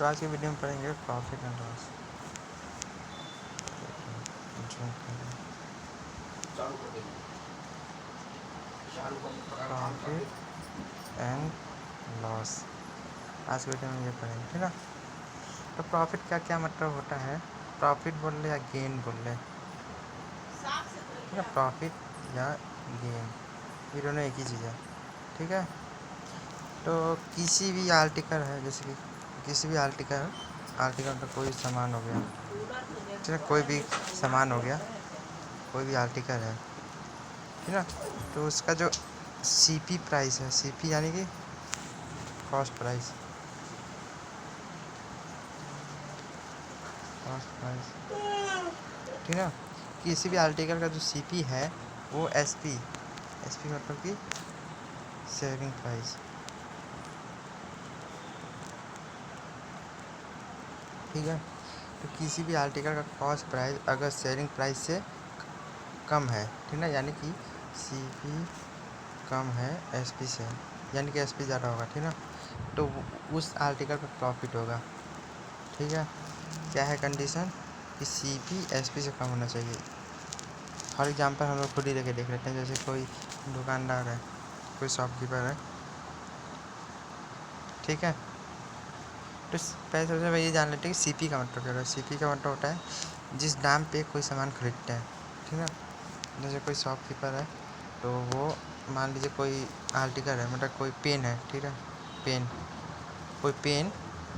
तो आज की वीडियो में पढ़ेंगे profit and loss. Profit and loss आज की वीडियो में ये पढ़ेंगे, ठीक ना। तो प्रॉफिट का क्या मतलब होता है, प्रॉफिट बोल ले या गेन बोल ले, ठीक है। प्रॉफिट या गेन ये दोनों एक ही चीज़ है, ठीक है। तो किसी भी आर्टिकल है, जैसे कि किसी भी आर्टिकल का कोई सामान हो गया, ठीक है, कोई भी सामान हो गया, कोई भी आर्टिकल है, ठीक ना। तो उसका जो सीपी प्राइस है, सीपी यानी कि कॉस्ट प्राइस, ठीक है। किसी भी आर्टिकल का जो सीपी है वो एसपी मतलब कि सेलिंग प्राइस, ठीक है। तो किसी भी आर्टिकल का कॉस्ट प्राइस अगर सेलिंग प्राइस से कम है, ठीक ना, यानी कि सीपी कम है एसपी से, यानी कि एसपी ज़्यादा होगा, ठीक ना, तो उस आर्टिकल पर प्रॉफिट होगा, ठीक है। क्या है कंडीशन कि सीपी एसपी से कम होना चाहिए। फॉर एग्जांपल हम लोग खुद ही लेके देख लेते हैं, जैसे कोई दुकानदार है, कोई शॉपकीपर है, ठीक है। तो पहले सबसे पहले ये जान लेते हैं कि सीपी का मतलब क्या होता है। सीपी का मतलब होता है जिस दाम पे कोई सामान खरीदते हैं, ठीक है। जैसे कोई शॉपकीपर है तो वो मान लीजिए कोई आर्टिकल है, मतलब कोई पेन है, ठीक है, पेन, कोई पेन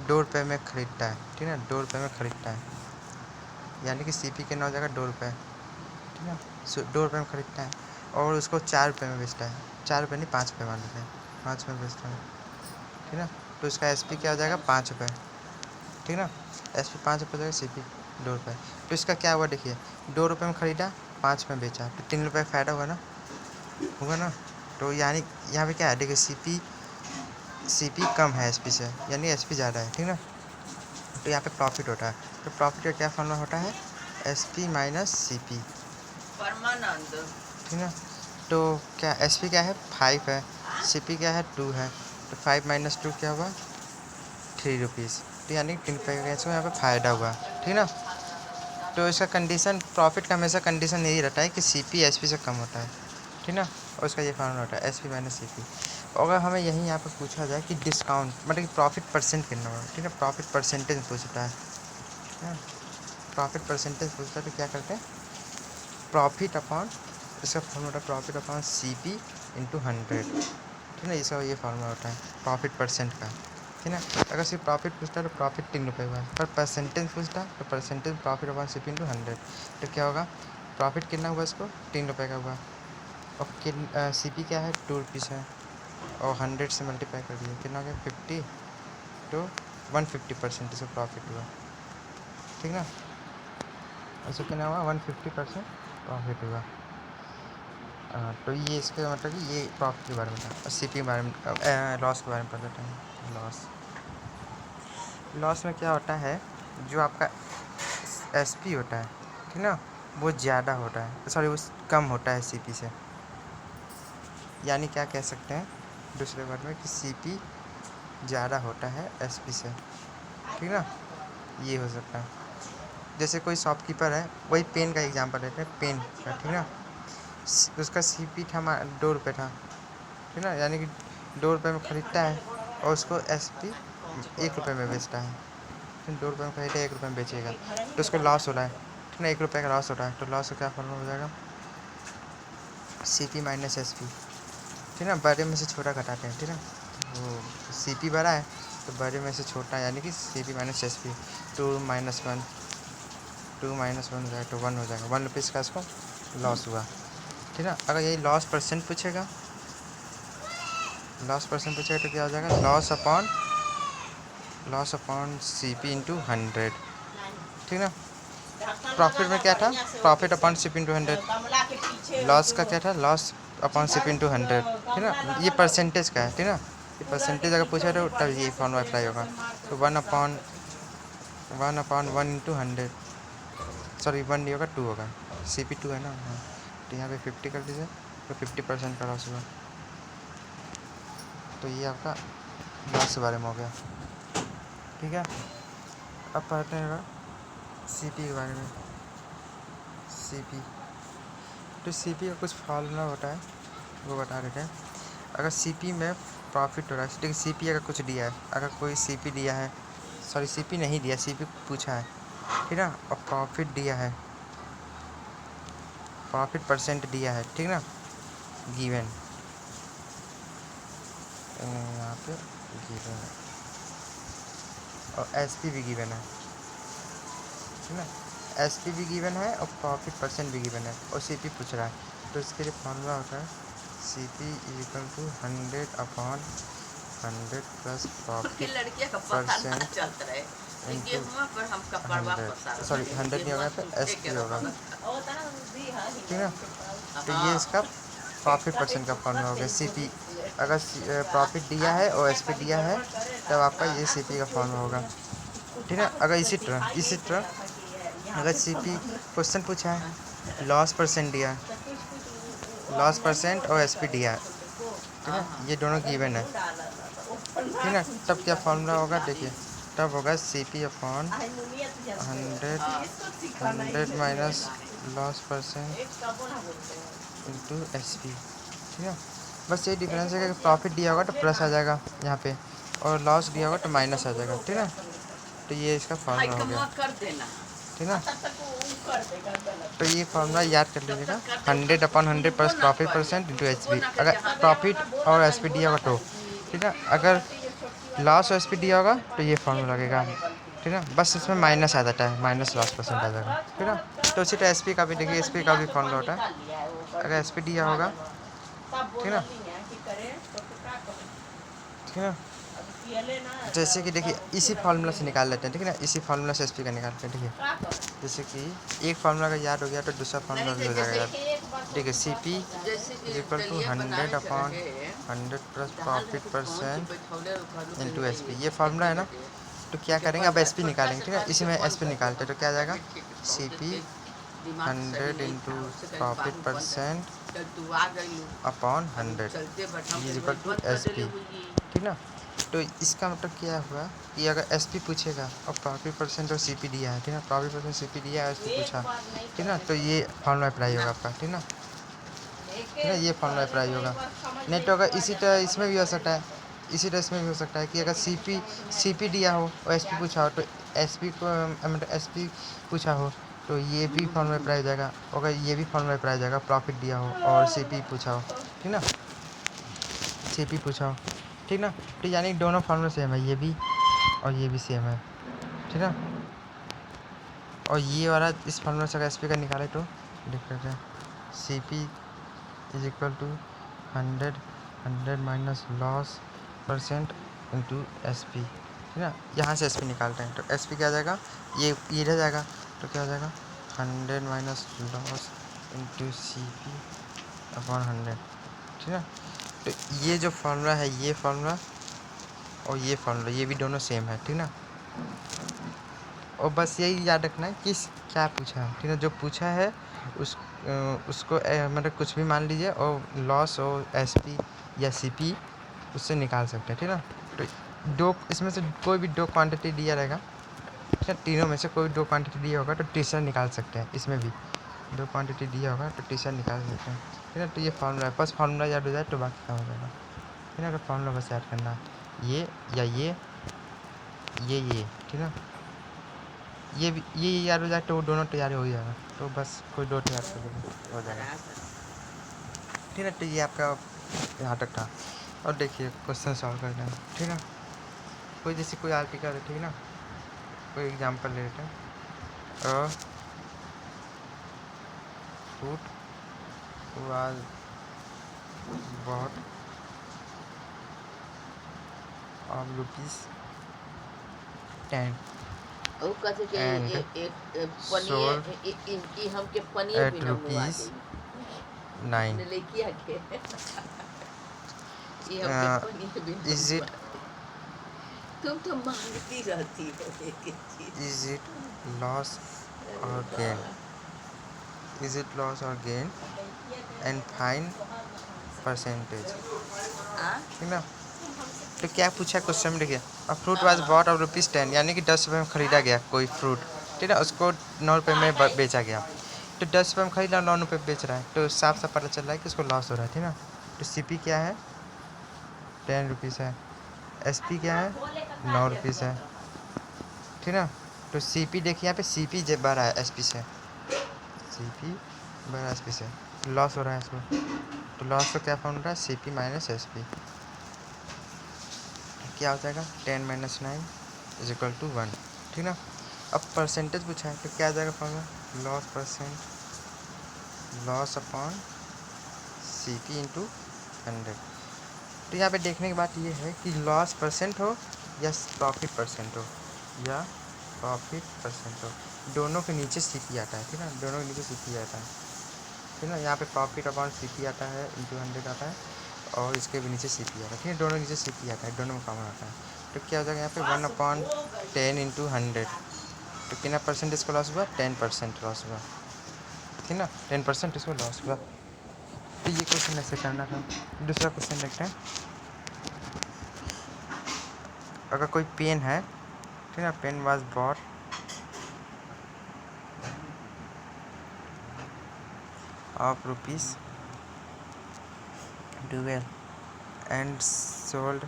2 रुपये में ख़रीदता है, ठीक है, 2 रुपये में ख़रीदता है, यानी कि सीपी के 9 जगह 2 रुपये, ठीक है, 2 रुपये में ख़रीदता है और उसको 4 रुपये में बेचता है, 4 रुपये नहीं 5 रुपये मान लेते हैं, 5 में बेचता है, ठीक है। तो इसका एसपी क्या हो जाएगा 5 रुपये, ठीक ना। एसपी 5 रुपये हो जाएगा, सीपी 2 रुपये। तो इसका क्या हुआ देखिए, 2 रुपये में ख़रीदा, 5 में बेचा, तो 3 रुपये का फ़ायदा होगा ना। तो यानी यहाँ पे क्या है देखिए, सीपी कम है एसपी से, यानी एसपी ज़्यादा है, ठीक ना। तो यहाँ पे प्रॉफिट होता है। तो प्रॉफिट का क्या फॉर्मूला होता है, एसपी माइनस सीपी, ठीक है। तो क्या एसपी क्या है 5 है, सीपी क्या है 2 है, तो 5 माइनस 2 क्या हुआ 3 रुपीज़, तो यानी 3 रुपये का कैसे यहाँ पे फ़ायदा हुआ, ठीक ना। तो इसका कंडीशन, प्रॉफिट का हमेशा कंडीशन यही रहता है कि सीपी एसपी से कम होता है, ठीक ना। और उसका ये फॉर्मूला होता है एसपी माइनस सीपी। अगर हमें यहीं यहाँ पर पूछा जाए कि डिस्काउंट मतलब कि प्रॉफिट परसेंट कितना होगा, ठीक है, प्रॉफिट परसेंटेज पूछता है, प्रॉफिट परसेंटेज पूछता है, तो क्या करते हैं, प्रॉफिट अपॉन, इसका formula profit upon CP into 100, ठीक है, इसका ये फॉर्मूला होता है प्रॉफिट परसेंट का, ठीक है। अगर सिर्फ प्रॉफिट पूछता है तो प्रॉफिट 3 रुपये हुआ, पर परसेंटेज पूछता है तो percentage profit upon CP into 100, तो क्या होगा, प्रॉफिट कितना हुआ इसको 3 रुपये का हुआ, और सीपी क्या है 2 रुपीज़ है, और 100 से मल्टीप्लाई कर दिया, कितना हो गया 50, तो 150% इसका प्रॉफिट हुआ, ठीक ना। इसको कितना हुआ 150% प्रॉफिट हुआ। तो ये इसके मतलब कि ये प्रॉफिट के बारे में था, और सीपी के बारे में, लॉस के बारे में पता था। लॉस में क्या होता है, जो आपका एसपी होता है, ठीक ना, वो ज़्यादा होता है, सॉरी वो कम होता है सीपी से, यानी क्या कह सकते हैं दूसरे वर्ड में कि सीपी ज़्यादा होता है एसपी से, ठीक ना। ये हो सकता है, जैसे कोई शॉपकीपर है, वही पेन का एग्जांपल लेते हैं, पेन का, ठीक ना, उसका सीपी था 2 रुपये था, ठीक ना, यानी कि 2 रुपये में ख़रीदता है और उसको एसपी 1 रुपये में बेचता है, फिर 2 रुपये में खरीदा 1 रुपये में बेचेगा, तो उसको लॉस हो रहा है, ठीक ना, 1 रुपये का लॉस हो रहा है, तो लॉस का क्या फॉर्मूला हो जाएगा, सीपी माइनस एसपी, ठीक ना, बड़े में से छोटा घटाते हैं, ठीक है, वो सीपी बड़ा है तो बड़े में से छोटा, यानी कि सीपी माइनस एसपी, 2 माइनस 1 हो जाएगा, तो 1 हो जाएगा, 1 रुपीज़ का इसको लॉस हुआ, ठीक है। अगर यही लॉस परसेंट पूछेगा, तो क्या हो जाएगा, लॉस अपॉन सीपी इंटू 100, ठीक ना। प्रॉफिट में क्या था, profit upon CP into 100, loss का क्या था, लॉस अपॉन सीपी इंटू 100, ठीक ना। ये परसेंटेज का है, ठीक ना, ये परसेंटेज अगर पूछा तो तब ये फॉर्मूला अप्लाई होगा, तो 1 इंटू 100, सॉरी 1 नहीं होगा 2 होगा, सीपी 2 है ना, हाँ, तो यहाँ पे 50 कर दीजिए, तो 50% का लॉस हुआ। तो ये आपका लॉस के बारे में हो गया। ठीक है। अब पढ़ते हैं सीपी के बारे में। सीपी तो सीपी का कुछ फॉर्मूला होता है, वो बता देते हैं। अगर सीपी में प्रॉफिट हो रहा है, ठीक, सीपी अगर कुछ दिया है, अगर कोई सीपी दिया है, सॉरी सीपी नहीं दिया, सीपी पूछा है, ठीक ना, और प्रॉफिट दिया है, प्रॉफिट परसेंट दिया है, ठीक ना, गिवन, यहाँ पे गिवन है, और एसपी भी गिवन है, ठीक ना, एसपी भी गिवन है और प्रॉफिट परसेंट भी गिवन है, और सीपी पूछ रहा है। तो इसके लिए फॉर्मूला होता है CP equal to 100/100 plus profit percent into 100, sorry 100 नहीं होगा, पे एसपी होगा, ठीक है। तो ये इसका प्रॉफिट परसेंट का फॉर्मूला हो गया। सीपी अगर प्रॉफिट दिया है और एसपी दिया है, तब आपका ये सीपी का फॉर्मूला होगा, ठीक है। अगर इसी तरह अगर सीपी क्वेश्चन पूछा है, लॉस परसेंट दिया है, लॉस परसेंट और एसपी दिया है, ठीक है, ये दोनों गिवन है, ठीक है। तब क्या फॉर्मूला होगा, देखिए, तब होगा CP upon 100 minus loss percent into SP, ठीक है। बस ये डिफरेंस है कि प्रॉफिट दिया होगा तो प्लस आ जाएगा यहाँ पे, और लॉस दिया होगा तो माइनस आ जाएगा, ठीक है। तो ये इसका फॉर्मूला हो गया, ठीक है। तो ये फॉर्मूला याद कर लीजिएगा, 100/100 plus profit percent into SP, अगर प्रॉफिट और एसपी दिया होगा तो, ठीक है। अगर लॉस और एसपी दिया होगा तो ये फॉर्मूला लगेगा, ठीक है। बस इसमें माइनस आ जाता है, माइनस लॉस परसेंट आ जाएगा, ठीक है। तो उसी तरह एसपी का भी देखिए, एसपी का भी फॉर्मूला होता है, अगर एसपी दिया होगा, ठीक है ना, ठीक है ना, जैसे कि देखिए इसी फार्मूला से निकाल लेते हैं, ठीक है ना, इसी फार्मूला से एसपी का निकालते हैं, ठीक है। जैसे कि एक फार्मूला अगर याद हो गया तो दूसरा फार्मूला भी हो जाएगा याद, ठीक है। CP equal to 100/100 plus profit percent into SP, ये फार्मूला है ना। तो क्या करेंगे, अब एसपी निकालेंगे, ठीक है, इसी में एसपी निकालते हैं, तो क्या आ जाएगा, CP 100 into profit percent upon 100 is equal to SP, ठीक ना। तो इसका मतलब क्या हुआ कि अगर एसपी पूछेगा और प्रॉफिट परसेंट और सीपी दिया है, ठीक है, प्रॉफिट परसेंट सीपी दिया है, एसपी पूछा, ठीक ना, तो ये फॉर्मूला अप्लाई होगा आपका, ठीक ना, ठीक है, ये फॉर्मूला अप्लाई होगा। नहीं तो अगर इसी तरह इसमें भी हो सकता है, इसी तरह इसमें भी हो सकता है कि अगर सीपी दिया हो और एसपी पूछा हो, तो एसपी को मतलब एसपी पूछा हो तो ये भी फॉर्मूला अप्लाई हो जाएगा, अगर ये भी फॉर्मूला अप्लाई हो जाएगा, प्रॉफिट दिया हो और सीपी पूछा हो, ठीक ना, सीपी पूछा हो, ठीक ना। तो यानी दोनों फार्मूला सेम है, ये भी और ये भी सेम है, ठीक है। और ये वाला इस फार्मूला से अगर एसपी का निकाले तो लिख लेते हैं, CP is equal to 100 minus loss percent into SP, ठीक है। यहाँ से एसपी निकालते हैं तो एसपी क्या आ जाएगा, ये रह जाएगा, तो क्या हो जाएगा 100 minus loss into CP upon 100, ठीक है। तो ये जो फार्मूला है, ये फार्मूला और ये फार्मूला, ये भी दोनों सेम है, ठीक ना। और बस यही याद रखना है कि क्या पूछा है, ठीक है, जो पूछा है उसको मतलब कुछ भी मान लीजिए, और लॉस और एसपी या सीपी उससे निकाल सकते हैं, ठीक है। तो दो इसमें से कोई भी दो क्वांटिटी दिया रहेगा, ठीक है, तीनों में से कोई दो क्वांटिटी दिया होगा तो टीचर निकाल सकते हैं, इसमें भी दो क्वांटिटी दिया होगा तो टीचर निकाल सकते हैं, ठीक है। तो ये फार्मूला है, बस फार्मूला याद हो जाए तो बाकी काम हो जाएगा, ठीक है। तो फार्मूला बस याद करना है, ये या ये, ठीक है। ये भी ये याद हो जाए तो वो दोनों तैयारी हो जाएगा, तो बस कोई दो तैयार कर लेंगे हो जाएगा, ठीक है। तो ये आपका यहाँ तक था। और देखिए क्वेश्चन सॉल्व करना है, ठीक है। कोई जैसे कोई आर्टिकल है, ठीक है ना, कोई एग्जांपल ले लेते हैं, fruit was bought of ₹10 and sold at ₹9. Is it तुम तो मांगती रहती हो एक एक चीज। is it loss or gain? Is it loss or gain? And find percentage, हाँ? ठीक ना। तो क्या पूछा है क्वेश्चन में, देखिए a fruit was bought of ₹10, यानी कि 10 रुपये में खरीदा गया कोई फ्रूट, ठीक है, उसको 9 रुपये में बेचा गया। तो 10 रुपये में खरीदा, 9 रुपये बेच रहा है, तो साफ साफ पता चल रहा है कि उसको लॉस हो रहा है, ठीक ना। तो CP क्या है, 10 रुपीज़ है। SP क्या है, 9 रुपीज़ है, ठीक ना। तो CP देखिए यहाँ पे CP बढ़ा है SP से, CP बढ़ा SP से, लॉस हो रहा है इसको। तो लॉस का क्या फॉर्मूला है, CP माइनस SP, क्या हो जाएगा 10 - 9 = 1, ठीक ना। अब परसेंटेज पूछा है, तो क्या आ जाएगा formula, loss percent, loss upon CP into 100। तो यहाँ पे देखने की बात ये है कि लॉस परसेंट हो या प्रॉफिट परसेंट हो, या प्रॉफिट परसेंट हो, दोनों के नीचे CP आता है, ठीक है, दोनों के नीचे CP आता है, ठीक है। यहाँ पे प्रॉफिट अपॉन CP आता है इंटू 100 आता है, और इसके भी नीचे CP आता है, ठीक है, दोनों नीचे CP आता है, दोनों में कॉमन आता है। तो क्या हो जाएगा यहाँ पे 1/10 इंटू 100, तो कितना परसेंट इसको लॉस हुआ, 10% लॉस हुआ, ठीक ना, 10% इसको लॉस हुआ। तो ये क्वेश्चन ऐसे करना था। दूसरा क्वेश्चन देखते हैं। अगर कोई पेन है, ठीक है, pen was bought of ₹12 and sold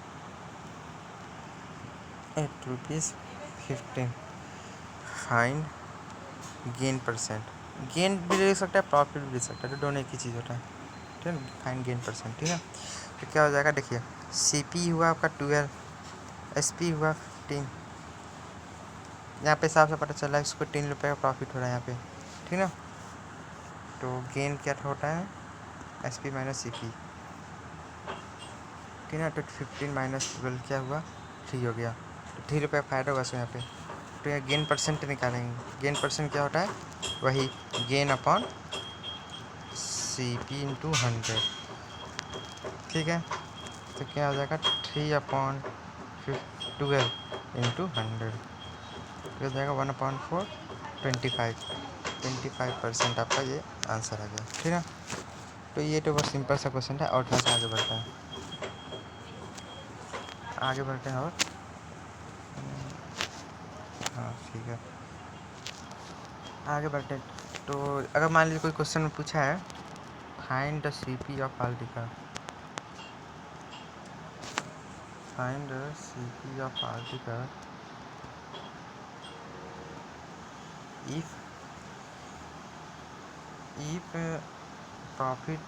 at ₹15, find gain percent. Gain भी ले सकता है, प्रॉफिट भी ले सकता है, तो दोनों एक ही चीज़ होता है, ठीक है, फाइंड गेन परसेंट, ठीक है। तो क्या हो जाएगा, देखिए CP हुआ आपका 12, SP हुआ 15, यहाँ पे साफ से पता चला है इसको 3 रुपये का प्रॉफिट हो रहा है यहाँ पे, ठीक ना। तो गेन क्या होता है, SP माइनस CP, ठीक है। तो 15 माइनस 12 क्या हुआ, 3 हो गया, तो 3 रुपये का फ़ायदा होगा इसको यहाँ पे। तो यहाँ गेन परसेंट निकालेंगे, गेन परसेंट क्या होता है, वही गेन अपॉन CP इंटू 100, ठीक है। तो क्या हो जाएगा 3/12 इंटू 100, हो जाएगा 1/4, 25% आपका ये आंसर आ गया, ठीक है। तो ये तो बहुत सिंपल सा क्वेश्चन था, और थोड़ा सा आगे बढ़ता है, आगे बढ़ते हैं, और हाँ ठीक है, आगे बढ़ते हैं। तो अगर मान लीजिए कोई क्वेश्चन में पूछा है, find the CP of article, find the CP of article if profit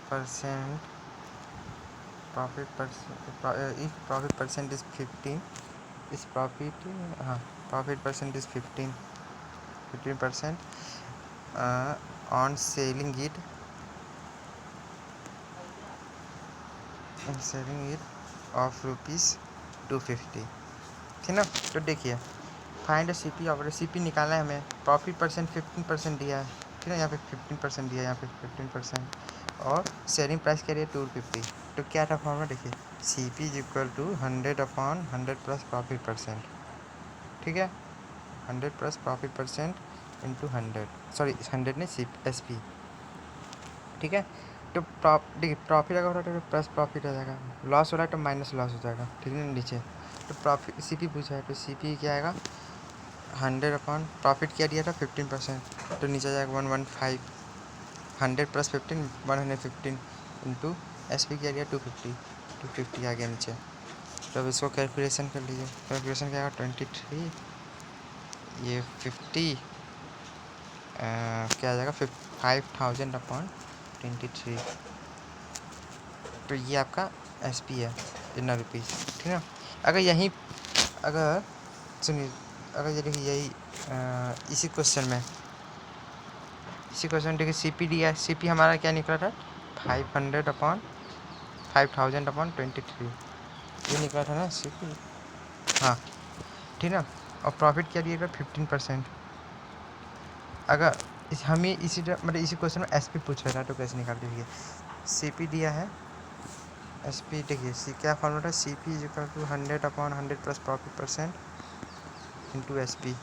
percent if profit percent is 15, is profit profit percent is 15% on selling it of ₹250, ठीक ना। तो देखिए फाइंड CP ऑफ, CP निकालना है हमें, प्रॉफिट परसेंट 15% दिया है, ठीक है, यहाँ पे 15% दिया है, यहाँ पे 15%, और सेलिंग प्राइस क्या रही है 250। तो क्या था फॉर्मूला, देखिए CP = 100/100 प्लस प्रॉफिट परसेंट, ठीक है, 100 plus profit percent into 100, sorry 100 नहीं SP, ठीक है। तो देखिए प्रॉफिट अगर हो रहा है तो प्लस प्रॉफिट आ जाएगा, लॉस हो रहा है तो माइनस लॉस हो जाएगा, ठीक है, नीचे। तो प्रॉफिट CP पूछा है, तो CP क्या आएगा, 100 प्रॉफिट क्या दिया था 15%, तो नीचे जाएगा 115, 100 प्लस 15 115 इंटू SP क्या दिया 250 आ गया नीचे। तो अब इसको कैलकुलेशन कर लीजिए, कैलकुलेशन क्या आएगा 23, ये 50 क्या आ जाएगा 5000/23, तो ये आपका SP है इन रुपीज़, ठीक है। अगर यहीं अगर सुनिए, अगर ये देखिए यही इसी क्वेश्चन देखिए CP दिया है, CP हमारा क्या निकला था 5000/23, ये निकला था ना CP, हाँ ठीक ना। और प्रॉफिट क्या दिया था 15%। अगर हमें इसी मतलब इसी क्वेश्चन में SP पूछ रहा था, तो कैसे निकाल दीजिए, CP दिया है, SP देखिए क्या फॉर्मूला था, CP = 100/100 plus profit percent into SP,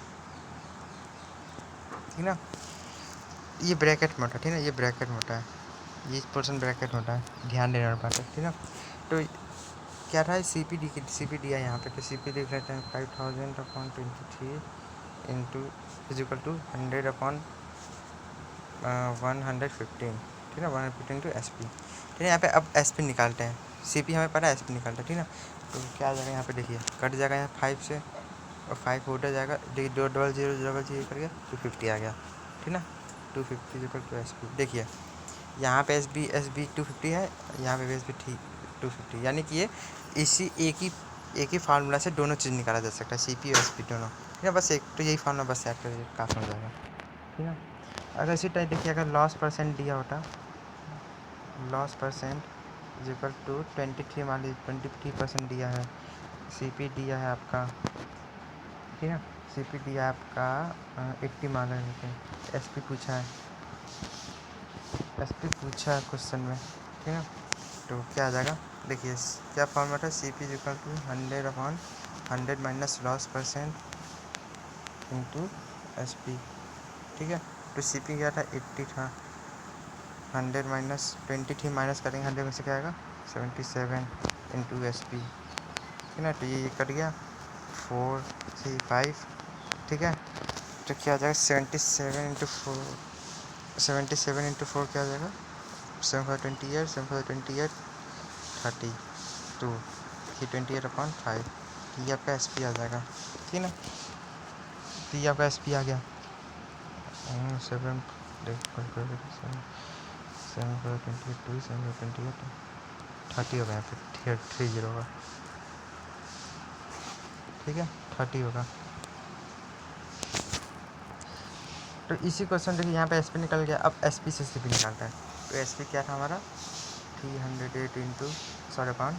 ठीक ना। ये ब्रैकेट में होता है, ठीक है, ये ब्रैकेट में होता है, ये पोर्शन ब्रैकेट में होता है, ध्यान देना बात है, ठीक है। तो क्या था सी पी दिया यहाँ पे, तो सी पी लिख लेते हैं 5000/23 इंटू इजिकल टू 100/115, ठीक है, 115 इंटू एस पी, ठीक है। यहाँ पे अब एस पी निकालते हैं, सी पी हमें पता है, एस पी निकालते हैं, ठीक है। तो क्या आ जाएगा यहाँ पे, देखिए कट जाएगा यहाँ 5 से, और 5 उधर जाएगा, देखिए 200 कर गया, 250 आ गया, ठीक ना। 250 इजिकल टू एस पी, देखिए यहाँ पे एस बी 250 है, यहाँ पे एस बी ठीक 250, यानी कि ये इसी एक ही फार्मूला से दोनों चीज़ निकाला जा सकता है, सी पी और एस पी दोनों, ठीक है। बस एक तो यही फार्मूला बस सेट कर काफ़ी हो जाएगा, ठीक है। अगर इसी टाइप देखिए, अगर लॉस परसेंट दिया होता, loss percent is equal to 23, मान लीजिए 23% दिया है, सी पी दिया है आपका, ठीक है, सी पी दिया है आपका 80 मान लेते हैं, एस पी पूछा है, एस पी पूछा है क्वेश्चन में, ठीक है। तो क्या आ जाएगा, देखिए क्या फॉर्मेट है, C P is equal to 100/100 minus loss percent into S P, ठीक है। तो सी पी क्या था, 80 था, 100 माइनस 23 माइनस करेंगे 100 में से क्या आएगा, 77 इंटू एस पी, ठीक है ना। तो ये कट गया 4 3 5, ठीक है। तो क्या आ जाएगा 77 इंटू 4 क्या आ जाएगा, 7/28 7/28 32, ये 28/5, ये आपका एस पी आ जाएगा, ठीक है ना। तो ये आपका एस पी आ गया 7 7/28 7/28 30 होगा, यहाँ पे 30 होगा, ठीक है, 30 होगा। तो इसी क्वेश्चन देखिए यहाँ पे एस पी निकल गया, अब एस पी से सी पी निकालता है। तो एस पी क्या था हमारा 308 इंटू 5,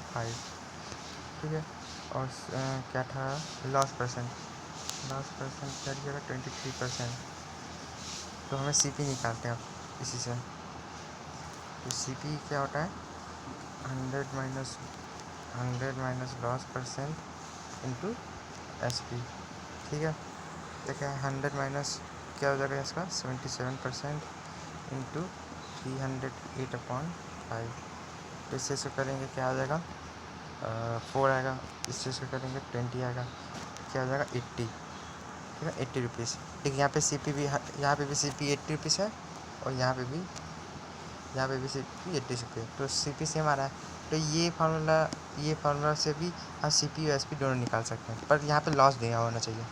ठीक है। और क्या था लॉस परसेंट क्या दिया 23%। तो हमें सी पी निकालते हैं अब इसी से। तो सी पी क्या होता है 100 minus loss percent into S P, ठीक है। तो क्या 100 माइनस क्या हो जाएगा इसका 77% इंटू 308/5। तो इससे इसको करेंगे क्या आ जाएगा 4 आएगा, इससे इसको करेंगे 20 आएगा, क्या हो जाएगा 80, ठीक है, 80 रुपीज़। देखिए यहाँ पे सी पी भी, यहाँ पे भी सी पी 80 रुपीज़ है, और यहाँ पे भी सी पी 80 रुपये, तो सी पी सेम आ रहा है। तो ये फार्मूला से भी हम सी पी और एस पी दोनों निकाल सकते हैं, पर यहाँ पे लॉस दिया होना चाहिए,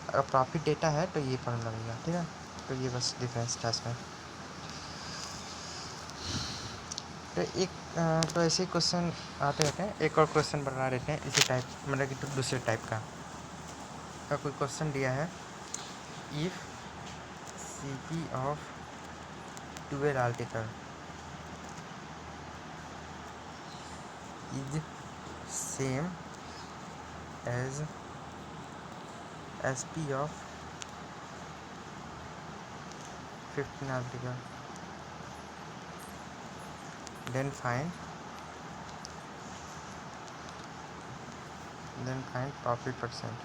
अगर प्रॉफिट डेटा है तो ये फार्मूला मिलेगा, ठीक है। तो ये बस डिफरेंस था इसमें। तो तो ऐसे ही क्वेश्चन आते रहते हैं, एक और क्वेश्चन बना देते हैं इसी टाइप, मतलब कि दूसरे टाइप का। अगर कोई क्वेश्चन दिया है, if C P of 12 article is same as S P of 15 article, then find profit percent,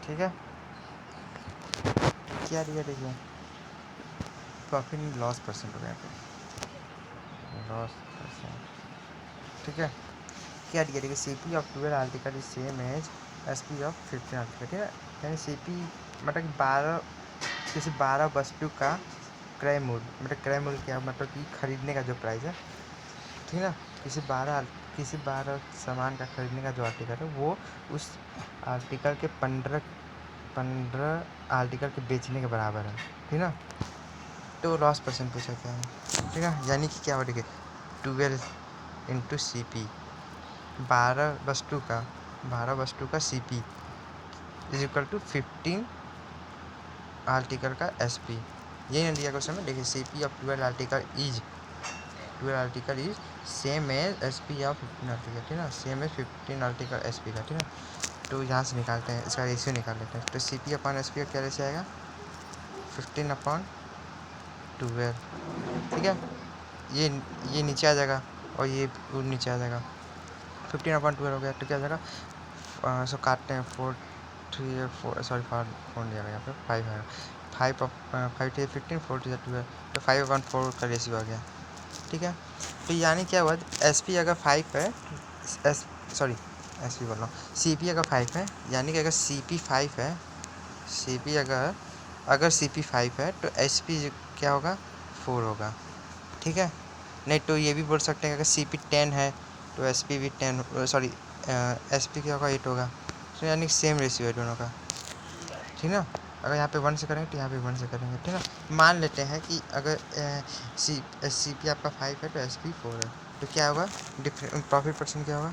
ठीक है। क्या दिया देखिए, प्रॉफिट नहीं लॉस परसेंट हो गया, लॉस परसेंट, ठीक है। क्या दिया देखिए, C P of 12 article is same as S P of 15 article, ठीक है। यानी सी पी मतलब कि किसी 12 वस्तु का क्रय मूल्य, मतलब क्रय मूल्य क्या मतलब कि खरीदने का जो प्राइस है, ठीक है ना। किसी 12 सामान का खरीदने का जो आर्टिकल है, वो उस आर्टिकल के 15 आर्टिकल के बेचने के बराबर है, ठीक है ना। तो लॉस परसेंट पूछा क्या है, ठीक है। यानी कि क्या हो देखिए 12 इंटू सी पी, 12 वस्तु का C P is equal to 15 article का एस पी। यही ना दिया क्वेश्चन में, देखिए C P of 12 article is same as S P of 15 article, ठीक है ना, same as 15 article S P का, ठीक है। तो यहाँ से निकालते हैं, इसका रेशियो निकाल लेते हैं। तो C P upon S P का क्या रेशियो आएगा 15/12, ठीक है। ये नीचे आ जाएगा, और ये नीचे आ जाएगा, 15/12 हो गया। तो क्या आ जाएगा, सो काटते हैं 4 नहीं आएगा, यहाँ पे 5 आएगा, 5 5 15 4 12, तो 5/4 का रेशियो आ गया, ठीक है। तो यानी क्या हुआ, एस पी अगर 5 है, एस सॉरी एस पी बोल रहा हूँ, सी पी अगर 5 है, यानी कि अगर सी पी 5 है, सी पी अगर सी पी 5 है तो एस पी क्या होगा, 4 होगा। ठीक है, नहीं तो ये भी बोल सकते हैं कि अगर सी पी 10 है तो एस पी भी 10, सॉरी एस पी क्या होगा, 8 होगा। तो यानी सेम रेशियो है दोनों का। ठीक ना, अगर यहाँ पे 1 से करेंगे तो यहाँ पे 1 से करेंगे। ठीक है, मान लेते हैं कि अगर सी पी आपका 5 है तो एस पी 4 है, तो क्या होगा, प्रॉफिट परसेंट क्या होगा,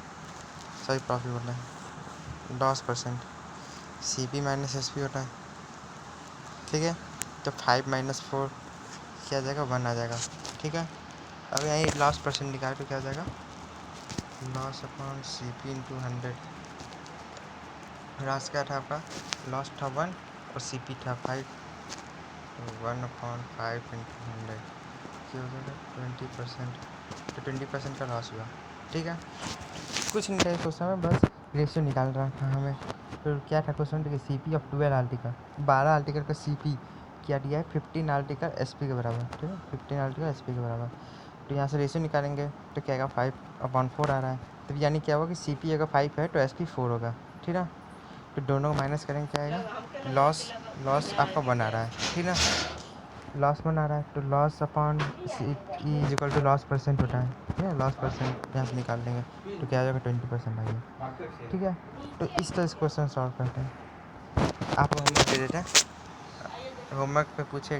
सॉरी प्रॉफिट बोल रहे हैं, loss percent, C P minus S P होता है। ठीक है, तो 5 माइनस 4 क्या आ जाएगा, 1 आ जाएगा। ठीक है, अब यहीं लॉस परसेंट निकाले तो क्या आ जाएगा, loss upon C P into 100। Loss क्या था आपका, लॉस था 1 और सी पी था 5, तो 1/5 इंटू 100 क्या हो जाएगा, 20%। तो 20% का लॉस हुआ। ठीक है, कुछ नहीं था क्वेश्चन में, बस रेशियो निकाल रहा था हमें। फिर क्या था क्वेश्चन, देखिए C P of 12 article, 12 article का सी पी क्या दिया है, 15 आर्टिकल एस पी के बराबर। ठीक है, 15 आर्टिकल एस पी के बराबर। तो यहाँ से रेशियो निकालेंगे तो क्या आएगा, 5/4 आ रहा है। तो यानी क्या होगा कि सी पी अगर 5 है तो एस पी 4 होगा। ठीक है, तो दोनों को माइनस करेंगे क्या आएगा, लॉस आपका बना रहा है। ठीक है, लॉस बना रहा है तो loss upon C P is equal to loss percent होता है। ठीक है, लॉस परसेंट यहाँ से निकाल देंगे तो क्या आ जाएगा, 20% आएगा। ठीक है, तो इस तरह से क्वेश्चन सॉल्व करते हैं। आपको होमवर्क दे देते हैं, होमवर्क पे पूछ रहे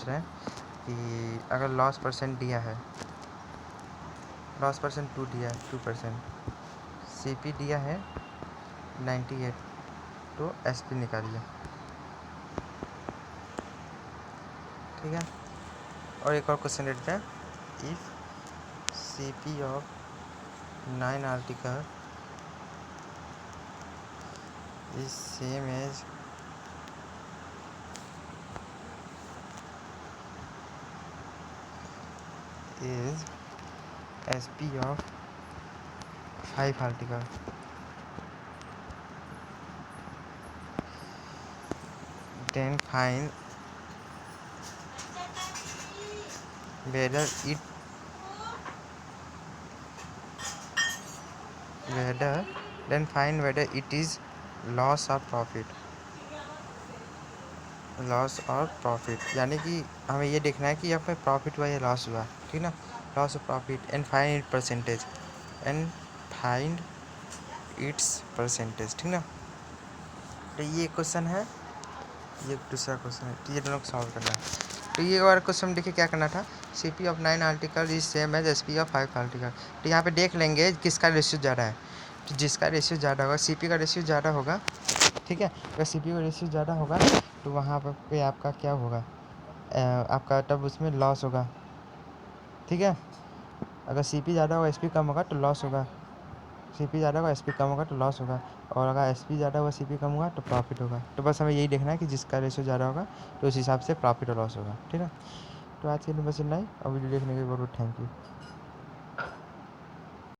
हैं कि अगर लॉस परसेंट दिया है, लॉस परसेंट 2 दिया है, 2%, सी पी दिया है 98, तो एस पी निकालिए। ठीक है, और एक और क्वेश्चन देते हैं, if C P of 9 article is same as is SP of 5 article, then find whether it is loss or profit, loss और प्रॉफिट। यानी कि हमें ये देखना है कि यहाँ पे प्रॉफिट हुआ या लॉस हुआ। ठीक ना, लॉस और profit, and find its percentage. ठीक ना, तो ये क्वेश्चन है, ये दूसरा क्वेश्चन है, तो ये दोनों को सॉल्व करना है। तो ये वाला क्वेश्चन देखिए क्या करना था, C P of 9 article is same as S P of 5 article. तो यहाँ पे देख लेंगे किसका रेशियो ज़्यादा है, तो जिसका रेशियो ज़्यादा होगा, सी पी का रेशियो ज़्यादा होगा। ठीक है, अगर सी पी का रेशियो ज़्यादा होगा तो वहाँ पे आपका क्या होगा, आपका तब उसमें लॉस होगा। ठीक है, अगर सी पी ज़्यादा होगा, एस पी कम होगा तो लॉस होगा। सी पी ज़्यादा होगा, एस पी कम होगा तो लॉस होगा, और अगर एस पी ज़्यादा होगा, सी पी कम होगा तो प्रॉफिट होगा। तो बस हमें यही देखना है कि जिसका रेशियो ज़्यादा होगा तो उस हिसाब से प्रॉफिट और लॉस होगा। ठीक है, तो आज के लिए बस इतना ही, और वीडियो देखने के लिए बहुत बहुत थैंक यू।